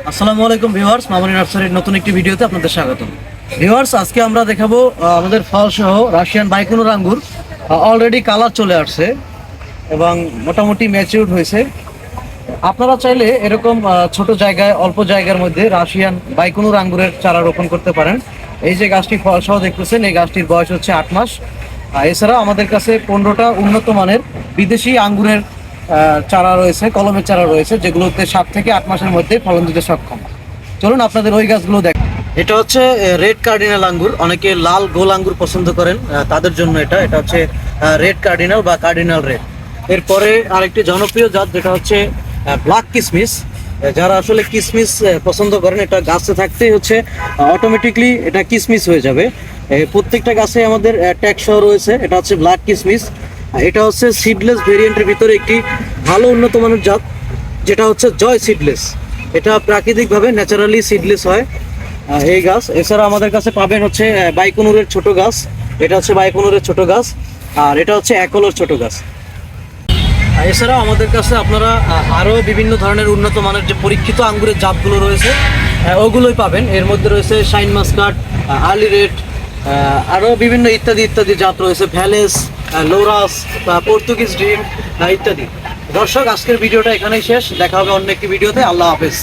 আসসালামু আলাইকুম ভিউয়ার্স, মামুনি নার্সারির নতুন একটি ভিডিওতে আপনাদের স্বাগতম। ভিউয়ার্স, আজকে আমরা দেখাবো আমাদের ফল সহ রাশিয়ান বাইকুনুর আঙ্গুর। অলরেডি কালার চলে আসছে এবং মোটামুটি ম্যাচিউরড হয়েছে। আপনারা চাইলে এরকম ছোট জায়গায়, অল্প জায়গার মধ্যে রাশিয়ান বাইকুনুর আঙ্গুরের চারা রোপণ করতে পারেন। এই যে গাছটি ফল সহ দেখতেছেন, এই গাছটির বয়স হচ্ছে 8 মাস। এছাড়াও আমাদের কাছে 15টা উন্নত মানের বিদেশি আঙ্গুরের চারা রয়েছে, কলমের চারা রয়েছে, যেগুলোতে 7 থেকে 8 মাসের মধ্যে ফলন দিতে সক্ষম। চলুন আপনাদের ওই গাছগুলো দেখ। এটা হচ্ছে রেড কার্ডিনাল আঙ্গুর। অনেকে লাল গোল আঙ্গুর পছন্দ করেন, তাদের জন্য এটা হচ্ছে রেড কার্ডিনাল বা কার্ডিনাল রেড। এরপরে আরেকটি জনপ্রিয় জাত যেটা হচ্ছে ব্ল্যাক কিসমিস। যারা আসলে কিসমিস পছন্দ করেন, এটা গাছে থাকতেই হচ্ছে অটোমেটিকলি এটা কিসমিস হয়ে যাবে। প্রত্যেকটা গাছে আমাদের ট্যাগ সহ রয়েছে। এটা হচ্ছে ব্ল্যাক কিসমিস। এটা হচ্ছে সিডলেস ভেরিয়েন্টের ভিতরে একটি ভালো উন্নত মানের জাত, যেটা হচ্ছে জয় সিডলেস। এটা প্রাকৃতিকভাবে ন্যাচারালি সিডলেস হয় এই গাছ। এছাড়া আমাদের কাছে পাবেন হচ্ছে বাইকুনুরের ছোট গাছ। এটা হচ্ছে বাইকুনুরের ছোট গাছ, আর এটা হচ্ছে একলোর ছোট গাছ। এছাড়াও আমাদের কাছে আপনারা আরও বিভিন্ন ধরনের উন্নত মানের যে পরীক্ষিত আঙ্গুরের জাতগুলো রয়েছে ওগুলোই পাবেন। এর মধ্যে রয়েছে শাইন মাস্কাট, আর্লি রেড, আরও বিভিন্ন ইত্যাদি ইত্যাদি জাত রয়েছে, ভ্যালেস, লোরাস, পর্তুগিজ ড্রিম ইত্যাদি। দর্শক, আজকের ভিডিওটা এখানেই শেষ। দেখা হবে অন্য একটি ভিডিওতে। আল্লাহ হাফেজ।